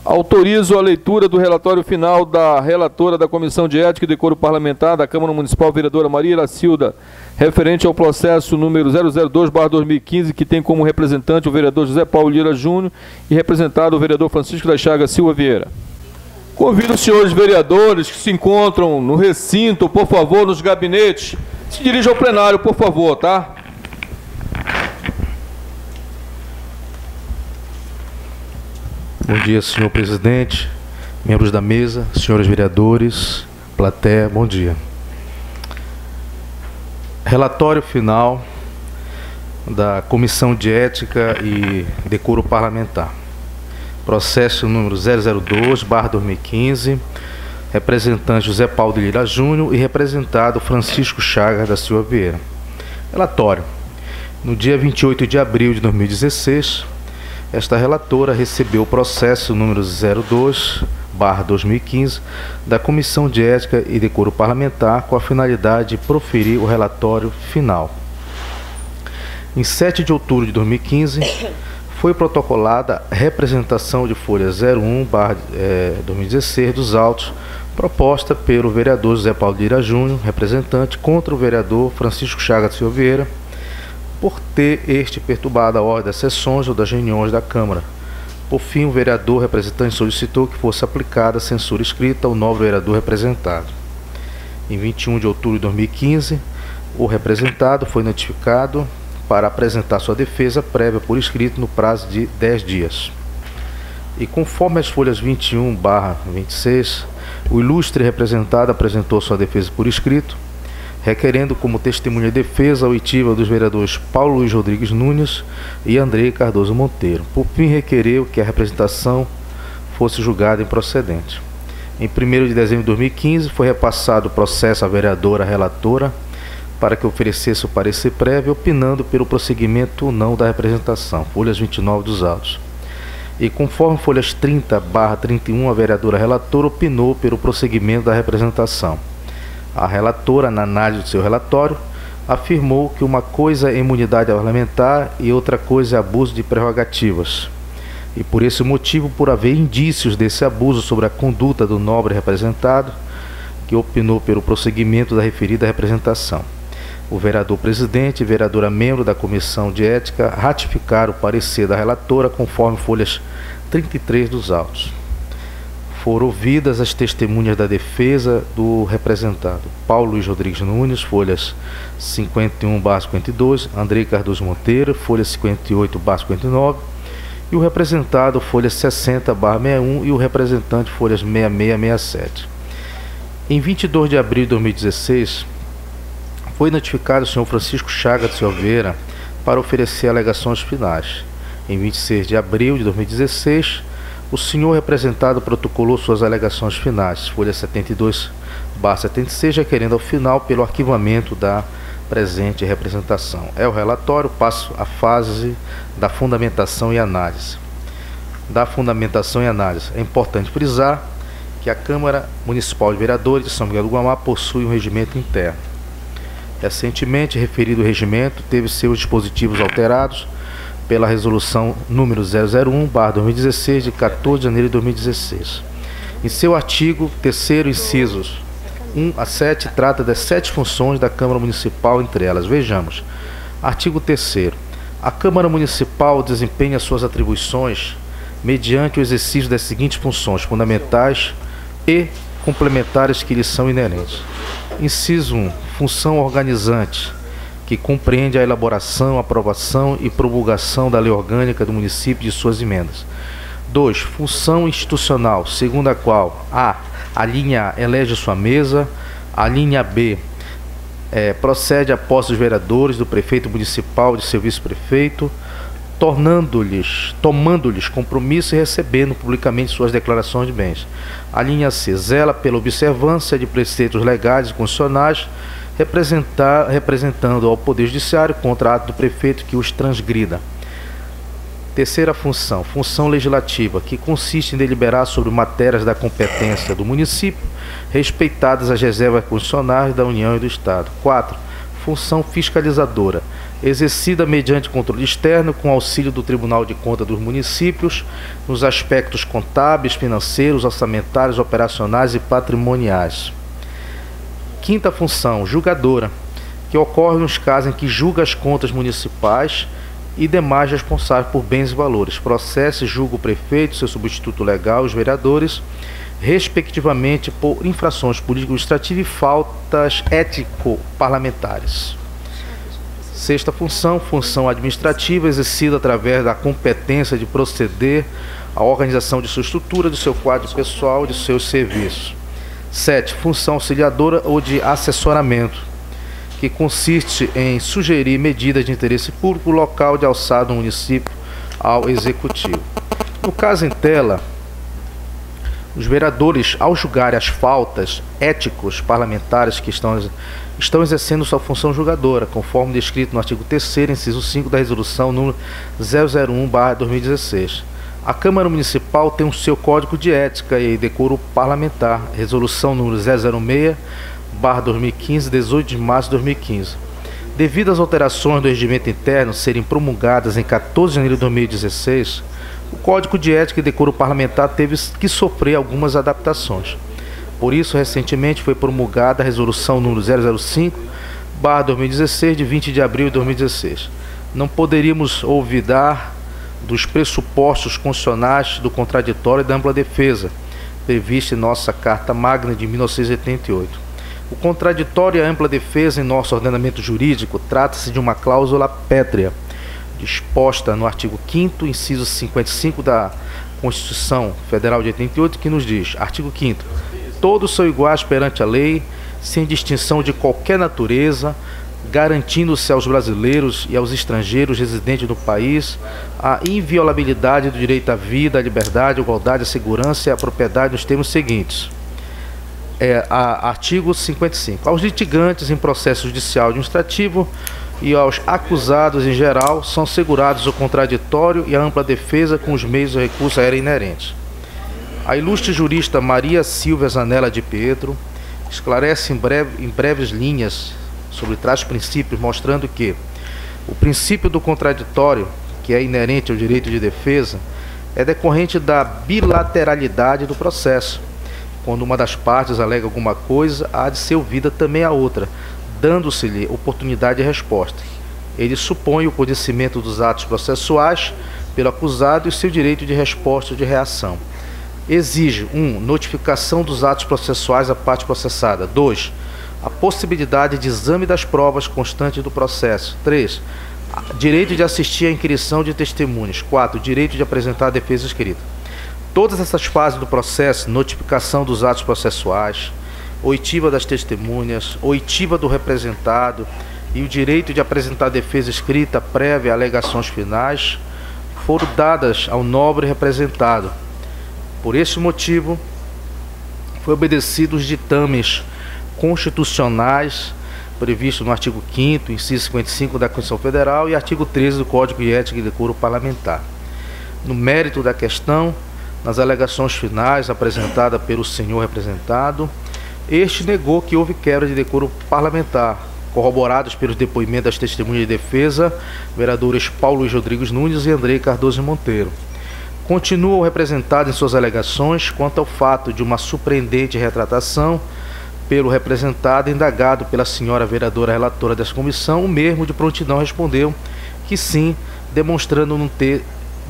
Autorizo a leitura do relatório final da relatora da Comissão de Ética e Decoro Parlamentar da Câmara Municipal, vereadora Maria Iracilda, referente ao processo número 002/2015, que tem como representante o vereador José Paulo Lira Júnior e representado o vereador Francisco das Chagas Silva Vieira. Convido os senhores vereadores que se encontram no recinto, por favor, nos gabinetes, se dirijam ao plenário, por favor, tá? Bom dia, senhor presidente, membros da mesa, senhores vereadores, plateia, bom dia. Relatório final da Comissão de Ética e Decoro Parlamentar. Processo número 002/2015, representante José Paulo de Lira Júnior e representado Francisco Chagas da Silva Vieira. Relatório. No dia 28 de abril de 2016, esta relatora recebeu o processo número 02/2015 da Comissão de Ética e Decoro Parlamentar com a finalidade de proferir o relatório final. Em 7 de outubro de 2015, foi protocolada a representação de folha 01/2016 dos autos proposta pelo vereador José Paulo de Lira Júnior, representante, contra o vereador Francisco Chagas Silva Vieira, por ter este perturbado a ordem das sessões ou das reuniões da Câmara. Por fim, o vereador representante solicitou que fosse aplicada a censura escrita ao novo vereador representado. Em 21 de outubro de 2015, o representado foi notificado para apresentar sua defesa prévia por escrito no prazo de 10 dias. E conforme as folhas 21/26, o ilustre representado apresentou sua defesa por escrito, requerendo como testemunha de defesa a oitiva dos vereadores Paulo Luiz Rodrigues Nunes e Andrei Cardoso Monteiro. Por fim, requereu que a representação fosse julgada improcedente. Em 1º de dezembro de 2015, foi repassado o processo à vereadora relatora para que oferecesse o parecer prévio, opinando pelo prosseguimento ou não da representação, folhas 29 dos autos. E conforme folhas 30/31, a vereadora relatora opinou pelo prosseguimento da representação. A relatora, na análise do seu relatório, afirmou que uma coisa é imunidade parlamentar e outra coisa é abuso de prerrogativas. E por esse motivo, por haver indícios desse abuso sobre a conduta do nobre representado, que opinou pelo prosseguimento da referida representação. O vereador presidente e vereadora membro da Comissão de Ética ratificaram o parecer da relatora conforme folhas 33 dos autos. Foram ouvidas as testemunhas da defesa do representado Paulo Luiz Rodrigues Nunes, folhas 51/52, Andrei Cardoso Monteiro, folha 58/59, e o representado, folha 60/61, e o representante, folhas 66/67. Em 22 de abril de 2016, foi notificado o senhor Francisco Chagas Silva Vieira para oferecer alegações finais. Em 26 de abril de 2016, o senhor representado protocolou suas alegações finais, folha 72/76, requerendo ao final pelo arquivamento da presente representação. É o relatório, passo à fase da fundamentação e análise. Da fundamentação e análise. É importante frisar que a Câmara Municipal de Vereadores de São Miguel do Guamá possui um regimento interno. Recentemente, referido regimento teve seus dispositivos alterados pela resolução número 001/2016, de 14 de janeiro de 2016. Em seu artigo 3º, incisos 1-7, trata das 7 funções da Câmara Municipal, entre elas, vejamos. Artigo 3º. A Câmara Municipal desempenha suas atribuições mediante o exercício das seguintes funções fundamentais e complementares que lhes são inerentes. Inciso 1. Função organizante, que compreende a elaboração, aprovação e promulgação da lei orgânica do município e de suas emendas. 2. Função institucional, segundo a qual a linha A elege sua mesa, a linha B procede à posse dos vereadores, do prefeito municipal e de seu vice-prefeito, tomando-lhes compromisso e recebendo publicamente suas declarações de bens. A linha C zela pela observância de preceitos legais e constitucionais, representando ao Poder Judiciário contra ato do prefeito que os transgrida. Terceira função, função legislativa, que consiste em deliberar sobre matérias da competência do município, respeitadas as reservas constitucionais da União e do Estado. 4. Função fiscalizadora, exercida mediante controle externo com auxílio do Tribunal de Contas dos municípios nos aspectos contábeis, financeiros, orçamentários, operacionais e patrimoniais. Quinta função, julgadora, que ocorre nos casos em que julga as contas municipais e demais responsáveis por bens e valores. Processa e julga o prefeito, seu substituto legal e os vereadores, respectivamente por infrações político-administrativas e faltas ético-parlamentares. Sexta função, função administrativa, exercida através da competência de proceder à organização de sua estrutura, de seu quadro pessoal, de seus serviços. 7. Função auxiliadora ou de assessoramento, que consiste em sugerir medidas de interesse público local de alçada do município ao executivo. No caso em tela, os vereadores, ao julgarem as faltas éticos parlamentares que estão exercendo sua função julgadora, conforme descrito no artigo 3º, inciso 5 da resolução número 001/2016. A Câmara Municipal tem o seu Código de Ética e Decoro Parlamentar, resolução número 006/2015, 18 de março de 2015. Devido às alterações do regimento interno serem promulgadas em 14 de janeiro de 2016, o Código de Ética e Decoro Parlamentar teve que sofrer algumas adaptações. Por isso, recentemente foi promulgada a resolução número 005/2016, de 20 de abril de 2016. Não poderíamos olvidar dos pressupostos constitucionais do contraditório e da ampla defesa, prevista em nossa Carta Magna de 1988. O contraditório e a ampla defesa em nosso ordenamento jurídico trata-se de uma cláusula pétrea, disposta no artigo 5º, inciso 55 da Constituição Federal de 88, que nos diz, artigo 5º, todos são iguais perante a lei, sem distinção de qualquer natureza, garantindo-se aos brasileiros e aos estrangeiros residentes no país a inviolabilidade do direito à vida, à liberdade, à igualdade, à segurança e à propriedade nos termos seguintes. Artigo 55. Aos litigantes em processo judicial administrativo e aos acusados em geral são assegurados o contraditório e a ampla defesa com os meios e recursos a ela inerentes. A ilustre jurista Maria Silvia Zanella de Pietro esclarece em breves linhas sobre tais princípios, mostrando que o princípio do contraditório, que é inerente ao direito de defesa, é decorrente da bilateralidade do processo. Quando uma das partes alega alguma coisa, há de ser ouvida também a outra, dando-se-lhe oportunidade de resposta. Ele supõe o conhecimento dos atos processuais pelo acusado e seu direito de resposta ou de reação. Exige 1. Notificação dos atos processuais à parte processada. 2. A possibilidade de exame das provas constantes do processo. 3. Direito de assistir à inquirição de testemunhas. 4. Direito de apresentar a defesa escrita. Todas essas fases do processo, notificação dos atos processuais, oitiva das testemunhas, oitiva do representado e o direito de apresentar a defesa escrita prévia a alegações finais, foram dadas ao nobre representado. Por este motivo, foi obedecido os ditames constitucionais previstos no artigo 5º, inciso 55 da Constituição Federal e artigo 13 do Código de Ética e Decoro Parlamentar. No mérito da questão, nas alegações finais apresentadas pelo senhor representado, este negou que houve quebra de decoro parlamentar, corroborados pelos depoimentos das testemunhas de defesa, vereadores Paulo Luiz Rodrigues Nunes e Andrei Cardoso Monteiro. Continua o representado em suas alegações quanto ao fato de uma surpreendente retratação pelo representado indagado pela senhora vereadora relatora dessa comissão, o mesmo de prontidão respondeu que sim, demonstrando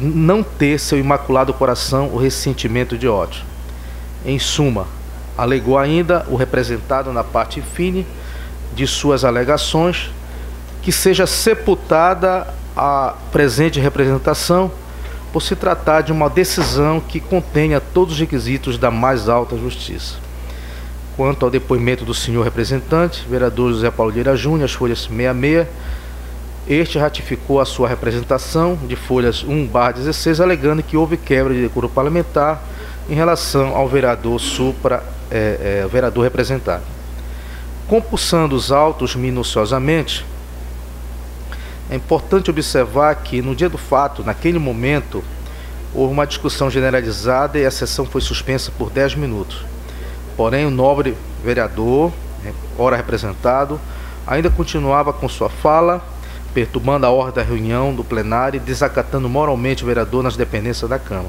não ter seu imaculado coração o ressentimento de ódio. Em suma, alegou ainda o representado na parte fine de suas alegações que seja sepultada a presente representação por se tratar de uma decisão que contenha todos os requisitos da mais alta justiça. Quanto ao depoimento do senhor representante, vereador José Paulo Lira Júnior, as folhas 66, este ratificou a sua representação de folhas 1/16, alegando que houve quebra de decoro parlamentar em relação ao vereador vereador representado. Compulsando os autos minuciosamente, é importante observar que no dia do fato, naquele momento, houve uma discussão generalizada e a sessão foi suspensa por 10 minutos. Porém, o nobre vereador, ora representado, ainda continuava com sua fala, perturbando a ordem da reunião do plenário e desacatando moralmente o vereador nas dependências da Câmara.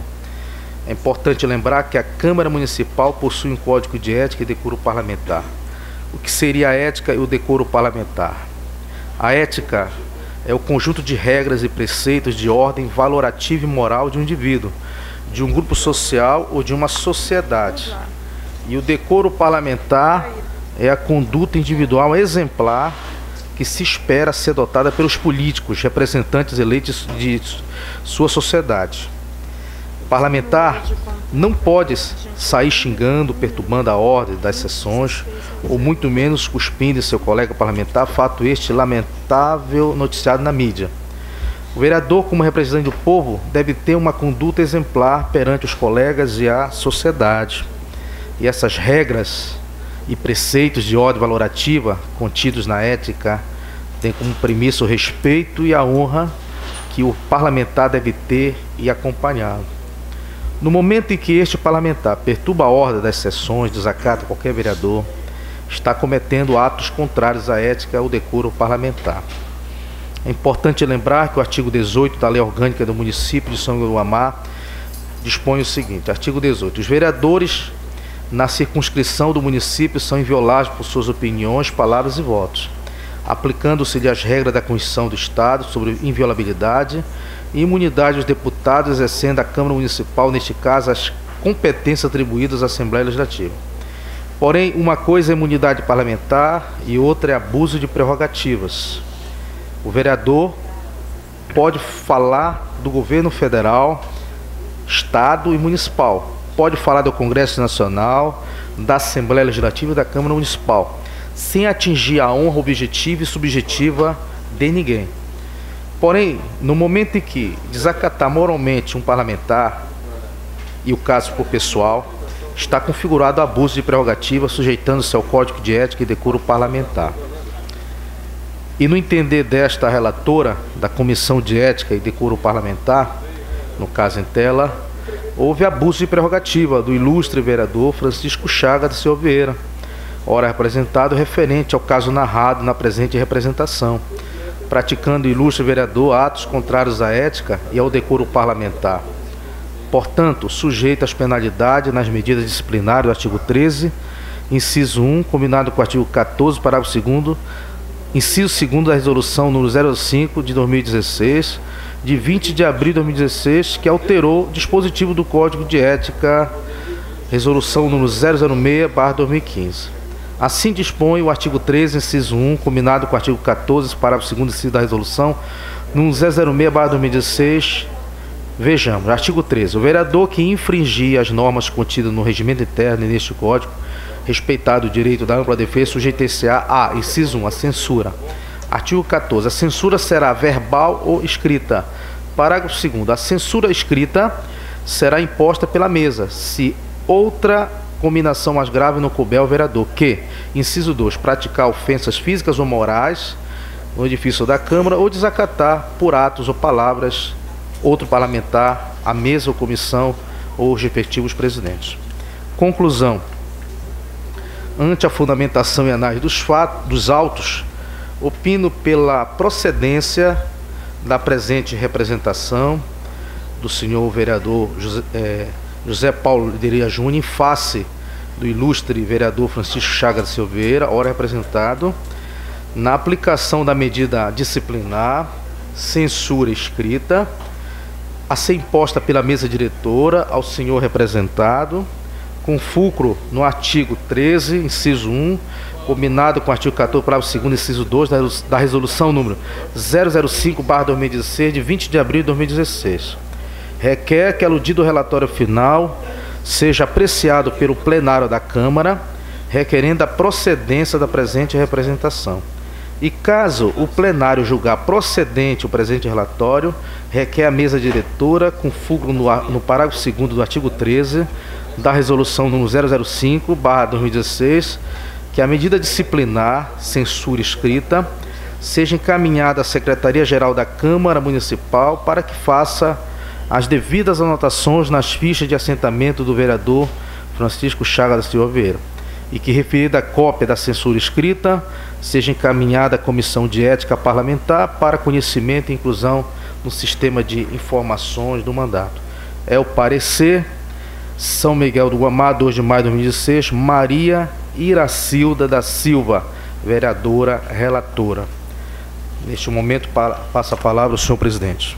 É importante lembrar que a Câmara Municipal possui um código de ética e decoro parlamentar. O que seria a ética e o decoro parlamentar? A ética é o conjunto de regras e preceitos de ordem valorativa e moral de um indivíduo, de um grupo social ou de uma sociedade. E o decoro parlamentar é a conduta individual exemplar que se espera ser adotada pelos políticos, representantes eleitos de sua sociedade. O parlamentar não pode sair xingando, perturbando a ordem das sessões, ou muito menos cuspindo em seu colega parlamentar, fato este lamentável noticiado na mídia. O vereador, como representante do povo, deve ter uma conduta exemplar perante os colegas e a sociedade. E essas regras e preceitos de ordem valorativa contidos na ética têm como premissa o respeito e a honra que o parlamentar deve ter e acompanhá-lo. No momento em que este parlamentar perturba a ordem das sessões, desacata qualquer vereador, está cometendo atos contrários à ética e ao decoro parlamentar. É importante lembrar que o artigo 18 da Lei Orgânica do Município de São Miguel do Amar dispõe o seguinte: artigo 18. Os vereadores na circunscrição do município são invioláveis por suas opiniões, palavras e votos, aplicando-se-lhe as regras da Constituição do Estado sobre inviolabilidade e imunidade dos deputados, exercendo a Câmara Municipal, neste caso, as competências atribuídas à Assembleia Legislativa. Porém, uma coisa é imunidade parlamentar e outra é abuso de prerrogativas. O vereador pode falar do governo federal, estado e municipal, pode falar do Congresso Nacional, da Assembleia Legislativa e da Câmara Municipal, sem atingir a honra objetiva e subjetiva de ninguém. Porém, no momento em que desacatar moralmente um parlamentar, e o caso for pessoal, está configurado abuso de prerrogativa, sujeitando-se ao Código de Ética e Decoro Parlamentar. E no entender desta relatora da Comissão de Ética e Decoro Parlamentar, no caso em tela, houve abuso de prerrogativa do ilustre vereador Francisco Chagas de Silva Vieira, ora representado referente ao caso narrado na presente representação, praticando o ilustre vereador atos contrários à ética e ao decoro parlamentar. Portanto, sujeito às penalidades nas medidas disciplinares do artigo 13, inciso 1, combinado com o artigo 14, parágrafo 2º, inciso 2º da resolução número 05 de 2016, de 20 de abril de 2016, que alterou o dispositivo do Código de Ética, resolução número 006/2015. Assim dispõe o artigo 13, inciso 1, combinado com o artigo 14, parágrafo 2º, inciso da resolução número 006/2016. Vejamos, artigo 13. O vereador que infringir as normas contidas no regimento interno e neste Código, respeitado o direito da ampla defesa, sujeita-se-á a, inciso 1, a censura. Artigo 14. A censura será verbal ou escrita. Parágrafo 2º. A censura escrita será imposta pela mesa, se outra combinação mais grave não couber ao vereador que, inciso 2, praticar ofensas físicas ou morais no edifício da Câmara ou desacatar por atos ou palavras outro parlamentar, a mesa ou comissão ou os respectivos presidentes. Conclusão. Ante a fundamentação e análise dos fatos, dos autos, opino pela procedência da presente representação do senhor vereador José Paulo Lideria Júnior, em face do ilustre vereador Francisco Chagas de Silva Vieira, ora representado, na aplicação da medida disciplinar, censura escrita, a ser imposta pela mesa diretora ao senhor representado, com fulcro no artigo 13, inciso 1, combinado com o artigo 14, parágrafo 2º, inciso 2 da resolução número 005/2016, de 20 de abril de 2016. Requer que, aludido relatório final, seja apreciado pelo plenário da Câmara, requerendo a procedência da presente representação. E caso o plenário julgar procedente o presente relatório, requer a mesa diretora, com fulcro no parágrafo 2º do artigo 13 da resolução número 005/2016, que a medida disciplinar, censura escrita, seja encaminhada à Secretaria-Geral da Câmara Municipal para que faça as devidas anotações nas fichas de assentamento do vereador Francisco Chagas da Silva Vieira. e que referida cópia da censura escrita seja encaminhada à Comissão de Ética Parlamentar para conhecimento e inclusão no sistema de informações do mandato. É o parecer. São Miguel do Guamá, 2 de maio de 2016, Maria Iracilda da Silva, vereadora relatora. Neste momento, passa a palavra ao senhor presidente.